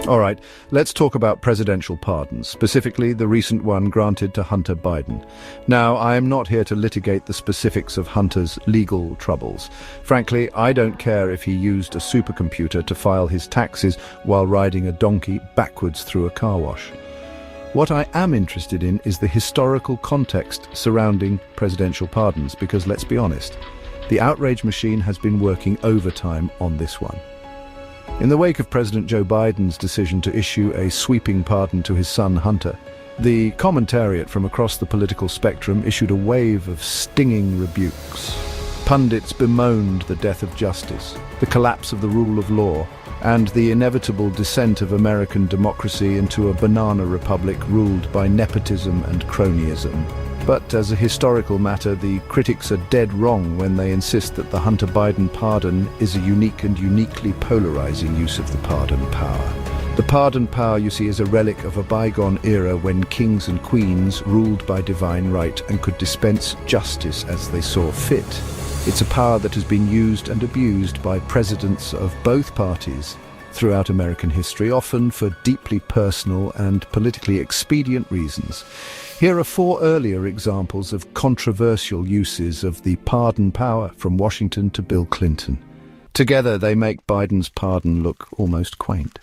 All right, let's talk about presidential pardons, specifically the recent one granted to Hunter Biden. Now, I am not here to litigate the specifics of Hunter's legal troubles. Frankly, I don't care if he used a supercomputer to file his taxes while riding a donkey backwards through a car wash. What I am interested in is the historical context surrounding presidential pardons, because let's be honest, the outrage machine has been working overtime on this one. In the wake of President Joe Biden's decision to issue a sweeping pardon to his son Hunter, the commentariat from across the political spectrum issued a wave of stinging rebukes. Pundits bemoaned the death of justice, the collapse of the rule of law, and the inevitable descent of American democracy into a banana republic ruled by nepotism and cronyism. But as a historical matter, the critics are dead wrong when they insist that the Hunter Biden pardon is a unique and uniquely polarizing use of the pardon power. The pardon power, you see, is a relic of a bygone era when kings and queens ruled by divine right and could dispense justice as they saw fit. It's a power that has been used and abused by presidents of both parties throughout American history, often for deeply personal and politically expedient reasons. Here are 4 earlier examples of controversial uses of the pardon power from Washington to Bill Clinton. Together, they make Biden's pardon look almost quaint.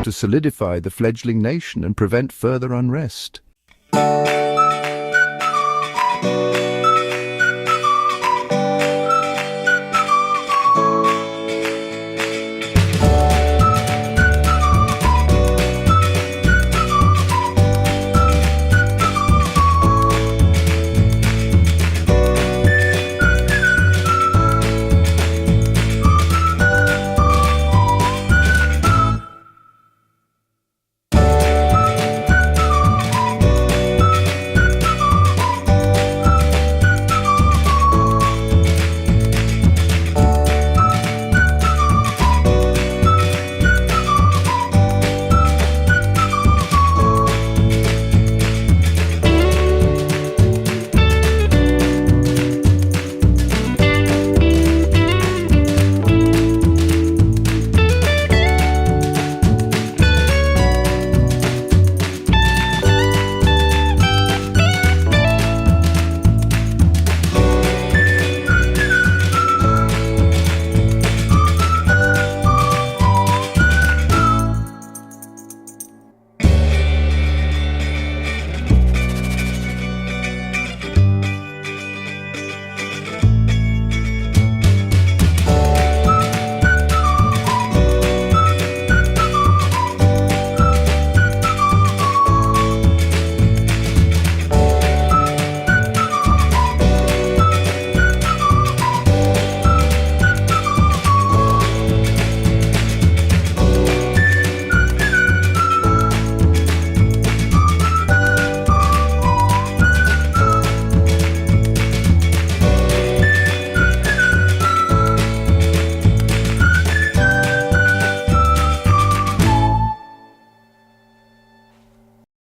To solidify the fledgling nation and prevent further unrest.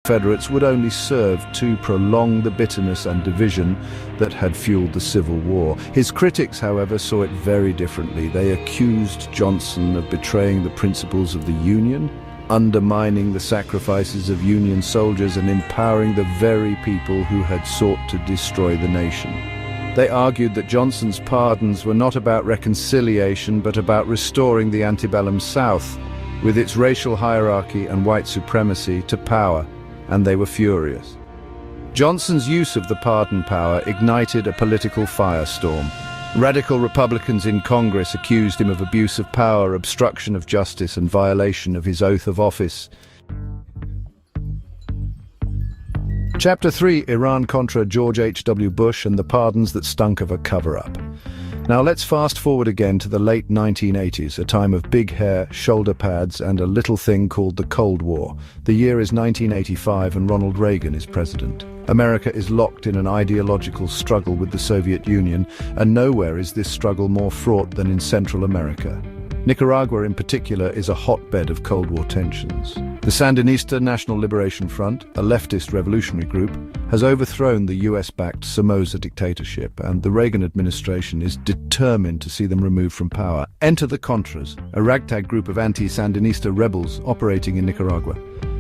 Confederates would only serve to prolong the bitterness and division that had fueled the Civil War. His critics, however, saw it very differently. They accused Johnson of betraying the principles of the Union, undermining the sacrifices of Union soldiers, and empowering the very people who had sought to destroy the nation. They argued that Johnson's pardons were not about reconciliation, but about restoring the antebellum South, with its racial hierarchy and white supremacy, to power, and they were furious. Johnson's use of the pardon power ignited a political firestorm. Radical Republicans in Congress accused him of abuse of power, obstruction of justice, and violation of his oath of office. Chapter 3, Iran-Contra, George H.W. Bush and the pardons that stunk of a cover-up. Now let's fast forward again to the late 1980s, a time of big hair, shoulder pads, and a little thing called the Cold War. The year is 1985 and Ronald Reagan is president. America is locked in an ideological struggle with the Soviet Union, and nowhere is this struggle more fraught than in Central America. Nicaragua in particular is a hotbed of Cold War tensions. The Sandinista National Liberation Front, a leftist revolutionary group, has overthrown the US-backed Somoza dictatorship, and the Reagan administration is determined to see them removed from power. Enter the Contras, a ragtag group of anti-Sandinista rebels operating in Nicaragua.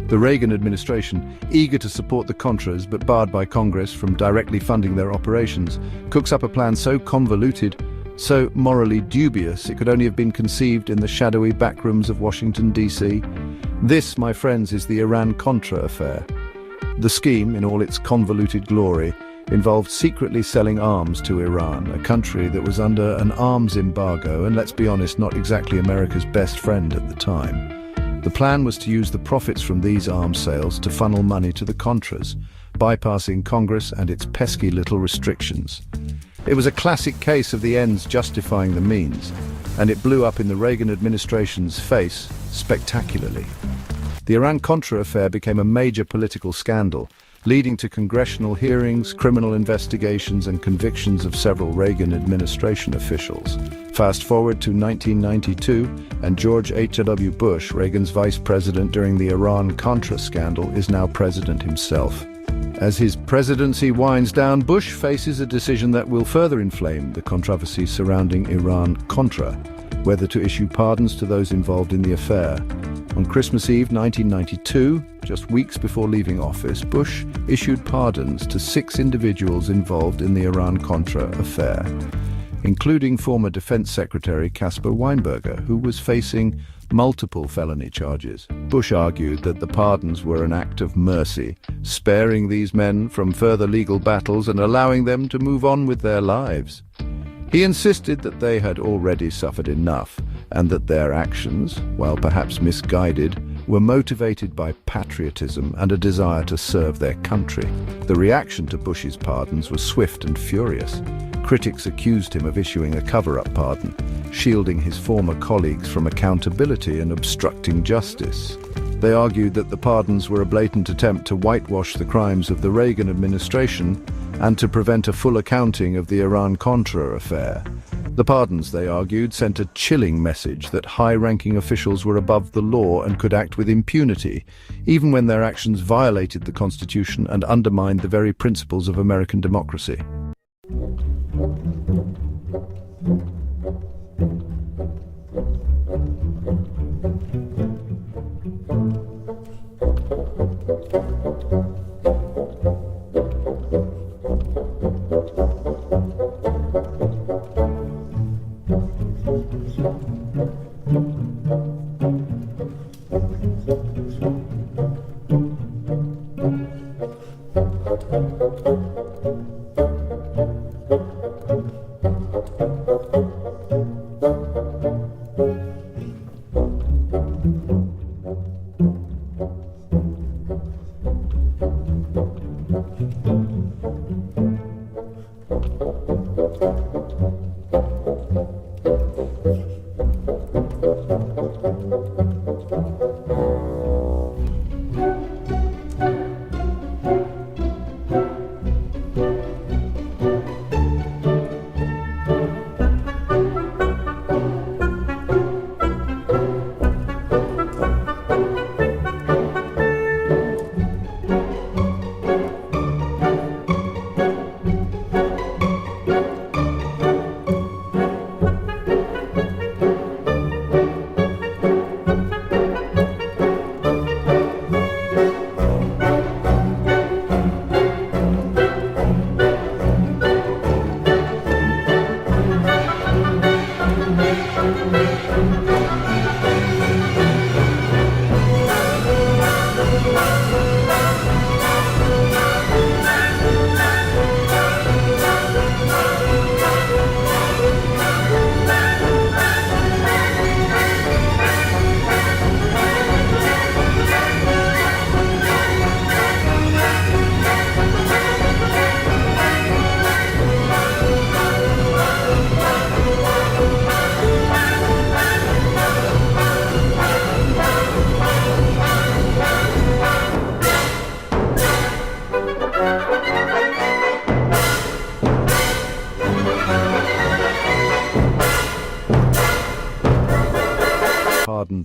The Reagan administration, eager to support the Contras but barred by Congress from directly funding their operations, cooks up a plan so convoluted, so morally dubious, it could only have been conceived in the shadowy backrooms of Washington, D.C. This, my friends, is the Iran-Contra affair. The scheme, in all its convoluted glory, involved secretly selling arms to Iran, a country that was under an arms embargo and, let's be honest, not exactly America's best friend at the time. The plan was to use the profits from these arms sales to funnel money to the Contras, bypassing Congress and its pesky little restrictions. It was a classic case of the ends justifying the means, and it blew up in the Reagan administration's face spectacularly. The Iran-Contra affair became a major political scandal, leading to congressional hearings, criminal investigations, and convictions of several Reagan administration officials. Fast forward to 1992, and George H.W. Bush, Reagan's vice president during the Iran-Contra scandal, is now president himself. As his presidency winds down, Bush faces a decision that will further inflame the controversy surrounding Iran-Contra, whether to issue pardons to those involved in the affair. On Christmas Eve 1992, just weeks before leaving office, Bush issued pardons to 6 individuals involved in the Iran-Contra affair, including former Defense Secretary Caspar Weinberger, who was facing multiple felony charges. Bush argued that the pardons were an act of mercy, sparing these men from further legal battles and allowing them to move on with their lives. He insisted that they had already suffered enough, and that their actions, while perhaps misguided, were motivated by patriotism and a desire to serve their country. The reaction to Bush's pardons was swift and furious. Critics accused him of issuing a cover-up pardon, shielding his former colleagues from accountability and obstructing justice. They argued that the pardons were a blatant attempt to whitewash the crimes of the Reagan administration and to prevent a full accounting of the Iran-Contra affair. The pardons, they argued, sent a chilling message that high-ranking officials were above the law and could act with impunity, even when their actions violated the Constitution and undermined the very principles of American democracy.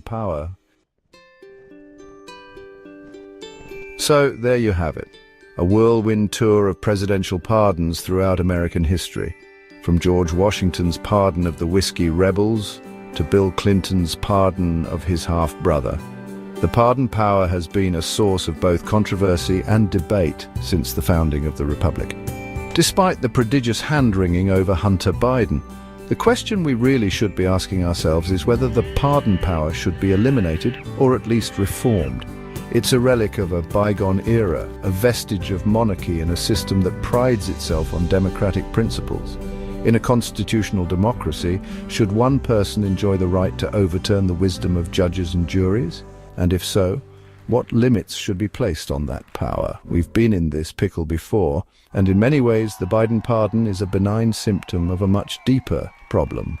pardon power. So, there you have it. A whirlwind tour of presidential pardons throughout American history. From George Washington's pardon of the Whiskey Rebels to Bill Clinton's pardon of his half-brother. The pardon power has been a source of both controversy and debate since the founding of the Republic. Despite the prodigious hand-wringing over Hunter Biden, the question we really should be asking ourselves is whether the pardon power should be eliminated or at least reformed. It's a relic of a bygone era, a vestige of monarchy in a system that prides itself on democratic principles. In a constitutional democracy, should one person enjoy the right to overturn the wisdom of judges and juries? And if so, what limits should be placed on that power? We've been in this pickle before, and in many ways the Biden pardon is a benign symptom of a much deeper problem.